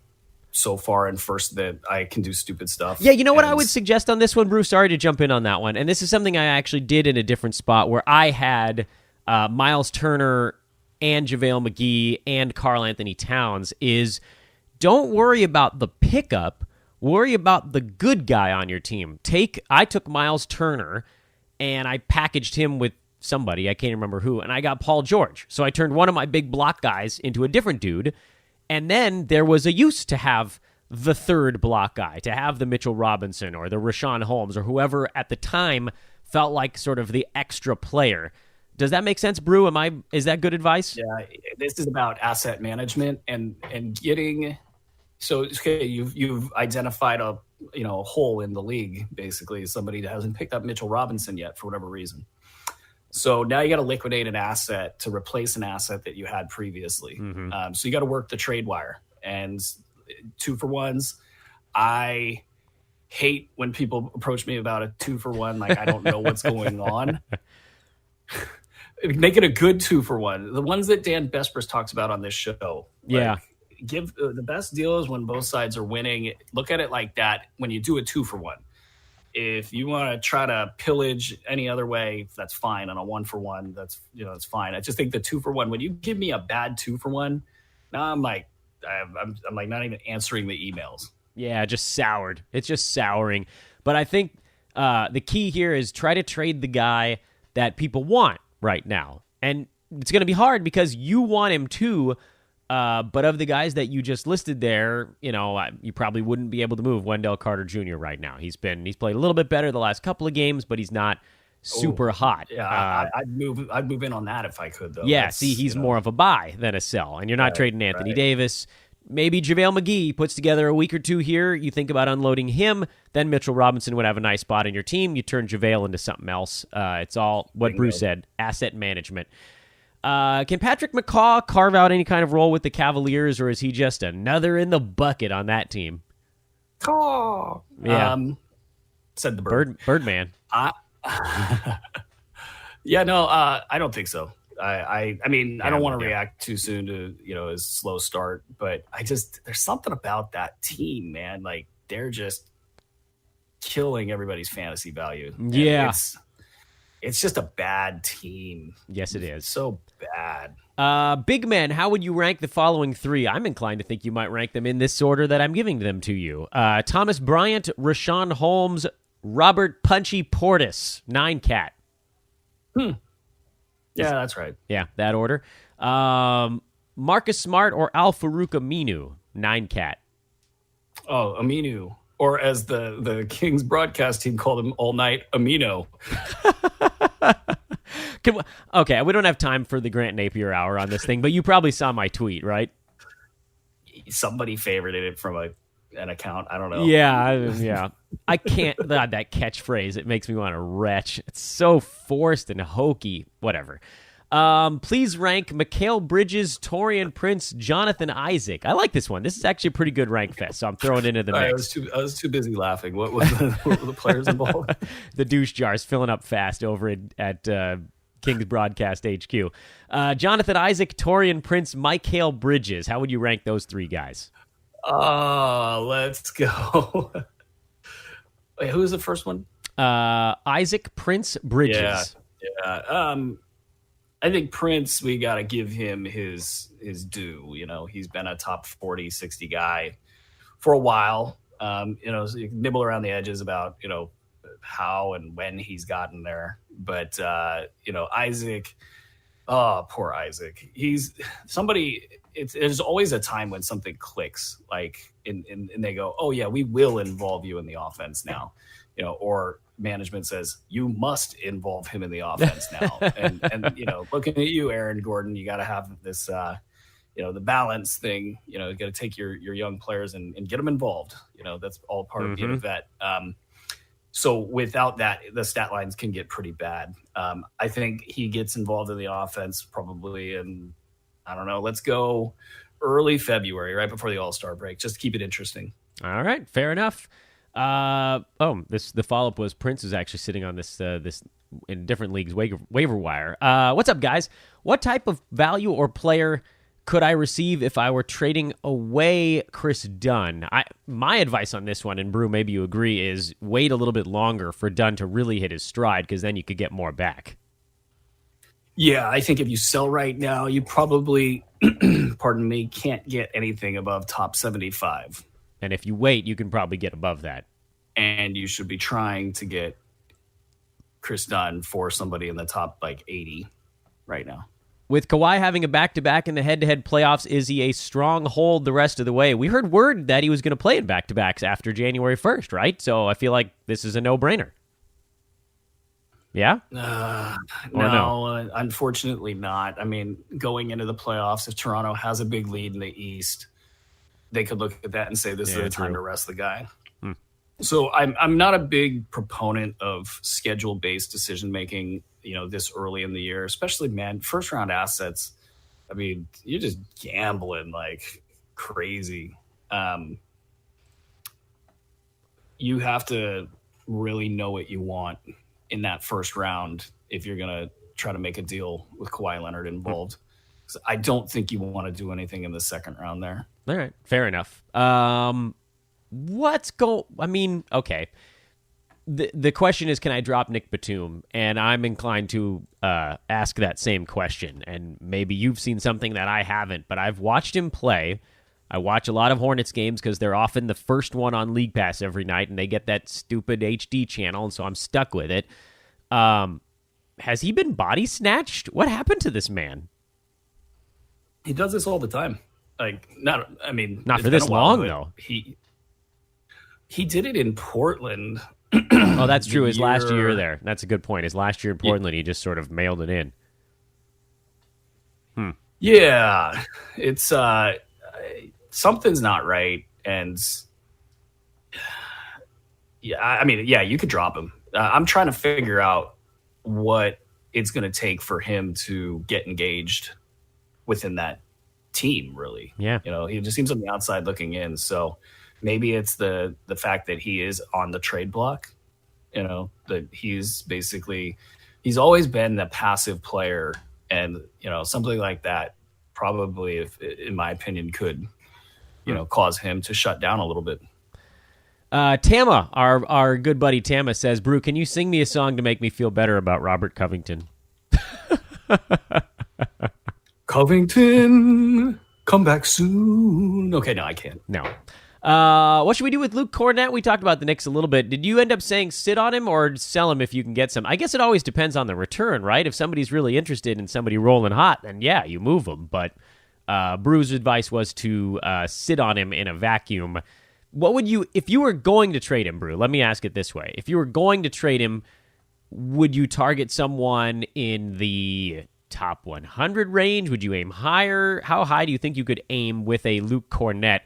so far in first that I can do stupid stuff. Yeah, you know what I would suggest on this one, Bruce? Sorry to jump in on that one. And this is something I actually did in a different spot where I had Miles Turner and JaVale McGee and Karl Anthony Towns is don't worry about the pickup. Worry about the good guy on your team. I took Miles Turner and I packaged him with somebody, I can't remember who, and I got Paul George. So I turned one of my big block guys into a different dude, and then there was a use to have the third block guy, to have the Mitchell Robinson or the Rashawn Holmes or whoever at the time felt like sort of the extra player. Does that make sense, Brew? Is that good advice? Yeah, this is about asset management and getting. So okay, you've identified a hole in the league, basically somebody that hasn't picked up Mitchell Robinson yet for whatever reason. So now you got to liquidate an asset to replace an asset that you had previously. Mm-hmm. So you got to work the trade wire. And 2-for-1s, I hate when people approach me about a 2-for-1. Like, I don't know what's going on. Make it a good 2-for-1. The ones that Dan Besbris talks about on this show. Yeah. Give the best deal is when both sides are winning. Look at it like that when you do a 2-for-1. If you want to try to pillage any other way, that's fine. On a 1-for-1, that's fine. I just think the 2-for-1, when you give me a bad 2-for-1, now I'm like not even answering the emails. Yeah, just soured. It's just souring. But I think The key here is try to trade the guy that people want right now. And it's going to be hard because you want him too, but of the guys that you just listed there, you probably wouldn't be able to move Wendell Carter Jr. right now. He's played a little bit better the last couple of games, but he's not super hot. Yeah, I'd move in on that if I could, though. Yeah, he's more of a buy than a sell, and you're not trading Anthony Davis. Maybe JaVale McGee puts together a week or two here. You think about unloading him, then Mitchell Robinson would have a nice spot in your team. You turn JaVale into something else. It's all what Bruce said, asset management. Can Patrick McCaw carve out any kind of role with the Cavaliers, or is he just another in the bucket on that team? Yeah. Said the Birdman. Yeah, no, I don't think so. I mean, I don't want to react too soon to, his slow start, but there's something about that team, man. Like, they're just killing everybody's fantasy value. Yeah. It's just a bad team. Yes, it is. So bad. Big man, how would you rank the following three? I'm inclined to think you might rank them in this order that I'm giving them to you. Thomas Bryant, Rashawn Holmes, Robert Punchy Portis, 9-cat. Yeah, that's right. Yeah, that order. Marcus Smart or Al-Farouq Aminu, 9-cat. Oh, Aminu. Or as the Kings broadcast team called him all night, Amino. Okay, we don't have time for the Grant Napier hour on this thing, but you probably saw my tweet, right? Somebody favorited it from an account. I don't know. Yeah. I can't. That catchphrase, it makes me want to retch. It's so forced and hokey. Whatever. Please rank Mikal Bridges, Taurean Prince, Jonathan Isaac. I like this one. This is actually a pretty good rank fest, so I'm throwing it into the mix. I was too busy laughing. What were the players involved? The douche jar's filling up fast over at Kings Broadcast HQ. Jonathan Isaac, Taurean Prince, Mikal Bridges. How would you rank those three guys? Let's go. Wait, who was the first one? Isaac, Prince, Bridges. Yeah. I think Prince, we got to give him his due. He's been a top 40, 60 guy for a while. So you can nibble around the edges about, how and when he's gotten there. But, Isaac, poor Isaac. He's somebody, there's always a time when something clicks, like, and they go, oh, yeah, we will involve you in the offense now, or management says you must involve him in the offense now. and looking at you, Aaron Gordon, you got to have this, the balance thing. You got to take your young players and get them involved. That's all part of being a vet. So without that, the stat lines can get pretty bad. I think he gets involved in the offense probably in, I don't know, let's go early February, right before the All-Star break, just to keep it interesting. All right, fair enough. The follow-up was Prince is actually sitting on this in different leagues waiver wire. What's up, guys? What type of value or player could I receive if I were trading away Chris Dunn? My advice on this one, and Brew, maybe you agree, is wait a little bit longer for Dunn to really hit his stride, because then you could get more back. Yeah, I think if you sell right now, you probably, pardon me, can't get anything above top 75. And if you wait, you can probably get above that. And you should be trying to get Chris Dunn for somebody in the top 80 right now. With Kawhi having a back-to-back in the head-to-head playoffs, is he a strong hold the rest of the way? We heard word that he was going to play in back-to-backs after January 1st, right? So I feel like this is a no-brainer. Yeah? No, unfortunately not. I mean, going into the playoffs, if Toronto has a big lead in the East, they could look at that and say this is the time to rest the guy. So I'm not a big proponent of schedule-based decision-making, this early in the year, especially, first-round assets. I mean, you're just gambling like crazy. You have to really know what you want in that first round if you're going to try to make a deal with Kawhi Leonard involved. So I don't think you want to do anything in the second round there. All right, fair enough. Okay. The question is, can I drop Nick Batum? And I'm inclined to ask that same question. And maybe you've seen something that I haven't, but I've watched him play I watch a lot of Hornets games because they're often the first one on League Pass every night, and they get that stupid HD channel, and so I'm stuck with it. Has he been body snatched? What happened to this man? He does this all the time. Not for this long, though. He did it in Portland. Oh, that's true. His last year there. That's a good point. His last year in Portland, he just sort of mailed it in. Yeah, it's something's not right, and you could drop him. I'm trying to figure out what it's going to take for him to get engaged within that team. Really, yeah. He just seems on the outside looking in. So maybe it's the fact that he is on the trade block. That he's always been the passive player. And, something like that probably, in my opinion, could, cause him to shut down a little bit. Tama, our good buddy Tama says, Brew, can you sing me a song to make me feel better about Robert Covington? Covington, come back soon. Okay, no, I can't. No. What should we do with Luke Cornett? We talked about the Knicks a little bit. Did you end up saying sit on him or sell him if you can get some? I guess it always depends on the return, right? If somebody's really interested in somebody rolling hot, then yeah, you move him. But Brew's advice was to sit on him in a vacuum. What would you, if you were going to trade him, Brew? Let me ask it this way. If you were going to trade him, would you target someone in the top 100 range? Would you aim higher? How high do you think you could aim with a Luke Cornett?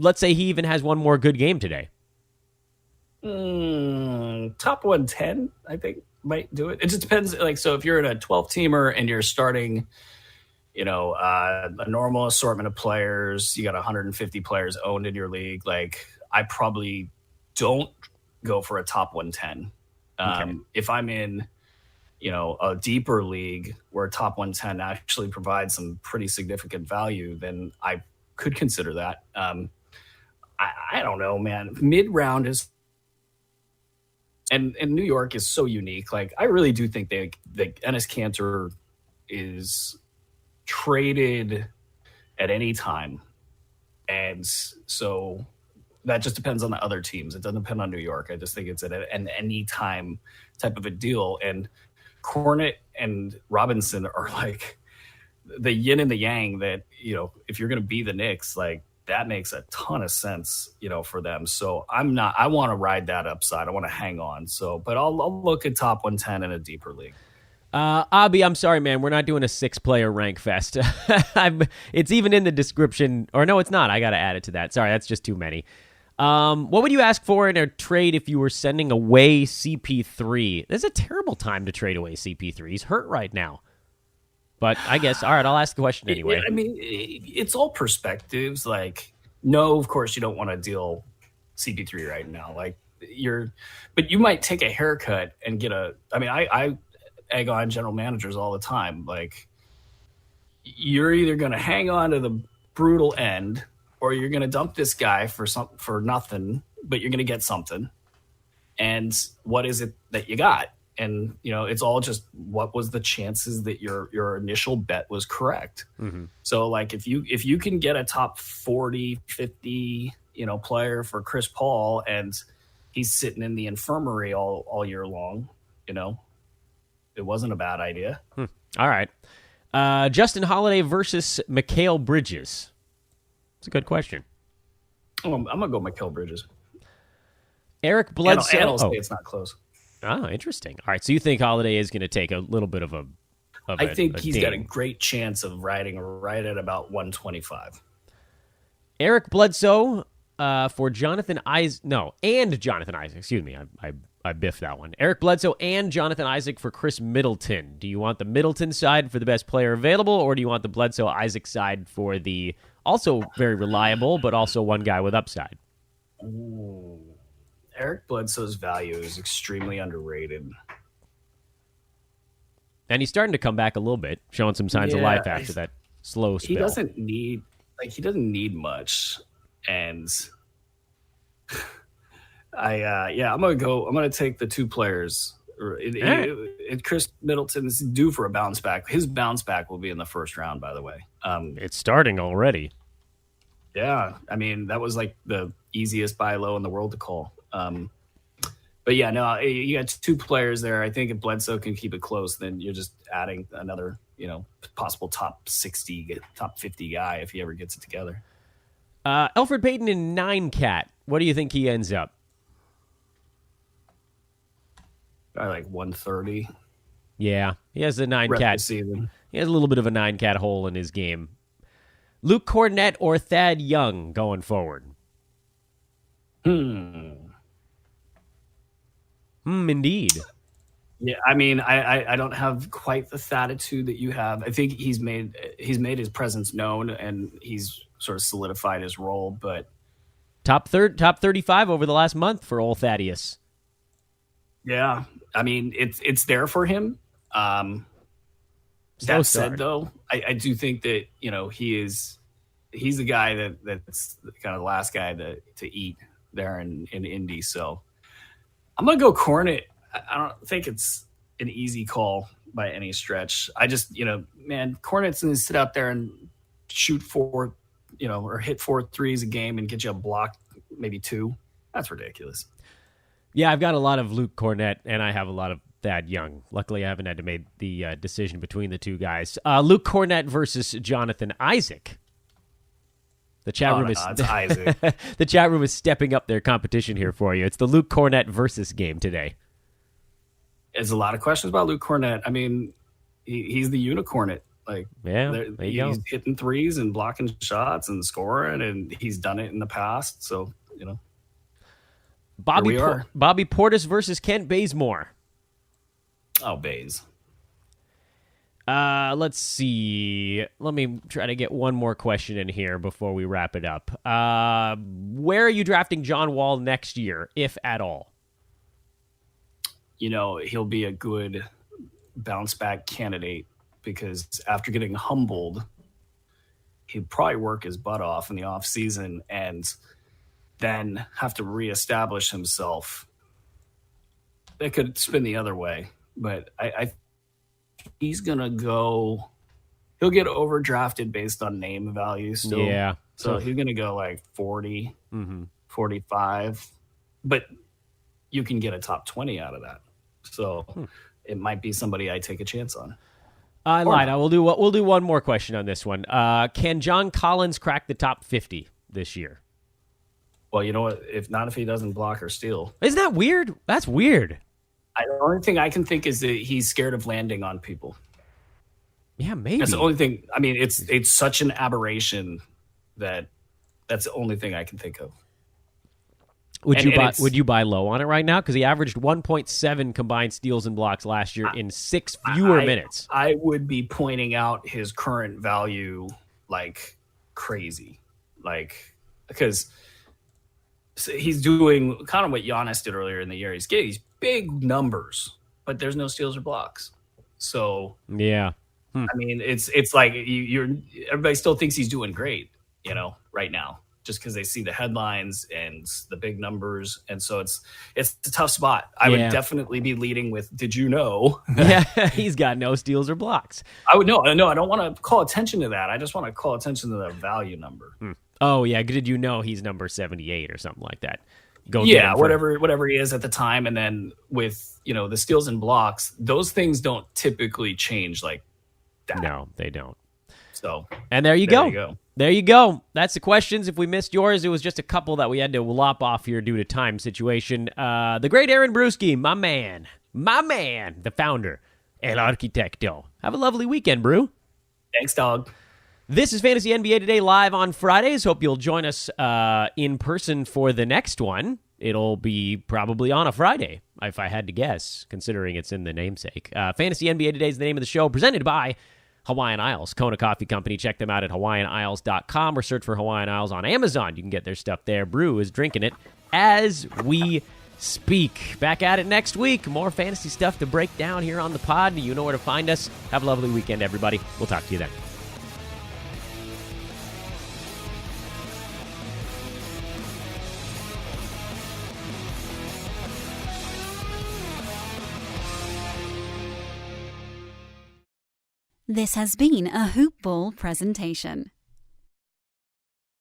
Let's say he even has one more good game today. Top 110, I think, might do it. It just depends. So if you're in a 12-teamer and you're starting, a normal assortment of players, you got 150 players owned in your league. I probably don't go for a top 110. Okay. If I'm in, a deeper league where top 110 actually provides some pretty significant value, then I could consider that. I don't know, man. Mid-round is, and New York is so unique. I really do think Enes Kanter is traded at any time, and so that just depends on the other teams. It doesn't depend on New York. I just think it's an any time type of a deal. And Cornett and Robinson are the yin and the yang. That if you're going to be the Knicks, that makes a ton of sense, for them. So I want to ride that upside. I want to hang on. But I'll look at top 110 in a deeper league. Abby, I'm sorry, man. We're not doing a 6-player rank fest. It's even in the description. Or no, it's not. I got to add it to that. Sorry, that's just too many. What would you ask for in a trade if you were sending away CP3? This is a terrible time to trade away CP3. He's hurt right now. But I guess, all right, I'll ask the question anyway. It's all perspectives. No, of course you don't want to deal CP3 right now. But you might take a haircut and get I egg on general managers all the time. You're either going to hang on to the brutal end, or you're going to dump this guy for nothing, but you're going to get something. And what is it that you got? And, it's all just what was the chances that your initial bet was correct. Mm-hmm. So, if you can get a top 40, 50, player for Chris Paul, and he's sitting in the infirmary all year long, it wasn't a bad idea. All right. Justin Holiday versus Mikal Bridges. It's a good question. Oh, I'm going to go Mikal Bridges. Eric Bledsoe. And I'll say it's not close. Oh, interesting. All right, so you think Holiday is going to take a little bit of a I think he's got a great chance of riding right at about 125. Eric Bledsoe for Jonathan Isaac. No, and Jonathan Isaac. Excuse me. I biffed that one. Eric Bledsoe and Jonathan Isaac for Chris Middleton. Do you want the Middleton side for the best player available, or do you want the Bledsoe-Isaac side for the also very reliable, but also one guy with upside? Ooh. Eric Bledsoe's value is extremely underrated. And he's starting to come back a little bit, showing some signs of life after that slow spell. He doesn't need much. And I'm gonna take the two players. Chris Middleton's due for a bounce back. His bounce back will be in the first round, by the way. It's starting already. Yeah, I mean, that was like the easiest buy low in the world to call. But yeah, no, you got two players there. I think if Bledsoe can keep it close, then you're just adding another, possible top 60, top 50 guy if he ever gets it together. Elfrid Payton in 9-cat. What do you think he ends up? Probably like 130. Yeah, he has a 9-cat. Season. He has a little bit of a 9-cat hole in his game. Luke Cornett or Thad Young going forward? Indeed. Yeah, I mean, I don't have quite the Thaditude that you have. I think he's made his presence known and he's sort of solidified his role. But top 35 over the last month for old Thaddeus. Yeah, I mean, it's there for him. That said, though, I do think that he's the guy that's kind of the last guy to eat there in Indy. So I'm gonna go Cornet. I don't think it's an easy call by any stretch. I just Cornet's gonna sit out there and shoot or hit 4 threes a game and get you a block, maybe 2. That's ridiculous. Yeah, I've got a lot of Luke Cornett, and I have a lot of Thad Young. Luckily, I haven't had to make the decision between the two guys. Luke Cornett versus Jonathan Isaac. The chat room it's Isaac. The chat room is stepping up their competition here for you. It's the Luke Cornett versus game today. There's a lot of questions about Luke Cornett. I mean, he's the unicorn. Like, yeah, there you he's go. Hitting threes and blocking shots and scoring, and he's done it in the past. So Bobby Portis versus Kent Bazemore. Oh, Baze. Let's see. Let me try to get one more question in here before we wrap it up. Where are you drafting John Wall next year, if at all? He'll be a good bounce back candidate because after getting humbled, he'd probably work his butt off in the off season and then have to reestablish himself. That could spin the other way, but I he's gonna go. He'll get overdrafted based on name value still. Yeah. So he's gonna go like 40, 45, but you can get a top 20 out of that. So it might be somebody I take a chance on. I lied. We'll do one more question on this one. Can John Collins crack the top 50 this year? Well, you know what? If he doesn't block or steal. Isn't that weird? That's weird. The only thing I can think is that he's scared of landing on people. Yeah, maybe. That's the only thing. I mean, it's such an aberration that's the only thing I can think of. Would you buy low on it right now? Because he averaged 1.7 combined steals and blocks last year in 6 fewer minutes. I would be pointing out his current value like crazy, because he's doing kind of what Giannis did earlier in the year. He's getting these big numbers, but there's no steals or blocks. So yeah, I mean, it's like everybody still thinks he's doing great, right now, just because they see the headlines and the big numbers, and so it's a tough spot. I would definitely be leading with, did you know? Yeah, he's got no steals or blocks. I would no. I don't want to call attention to that. I just want to call attention to the value number. Oh yeah, did you know he's number 78 or something like that? Whatever he is at the time, and then with the steals and blocks, those things don't typically change like that. No, they don't. So, and there you go. There you go. That's the questions. If we missed yours, it was just a couple that we had to lop off here due to time situation. The great Aaron Bruski, my man, the founder, El Arquitecto. Have a lovely weekend, Brew. Thanks, dog. This is Fantasy NBA Today live on Fridays. Hope you'll join us in person for the next one. It'll be probably on a Friday, if I had to guess, considering it's in the namesake. Fantasy NBA Today is the name of the show, presented by Hawaiian Isles, Kona Coffee Company. Check them out at hawaiianisles.com or search for Hawaiian Isles on Amazon. You can get their stuff there. Brew is drinking it as we speak. Back at it next week. More fantasy stuff to break down here on the pod. You know where to find us. Have a lovely weekend, everybody. We'll talk to you then. This has been a Hoop Ball presentation.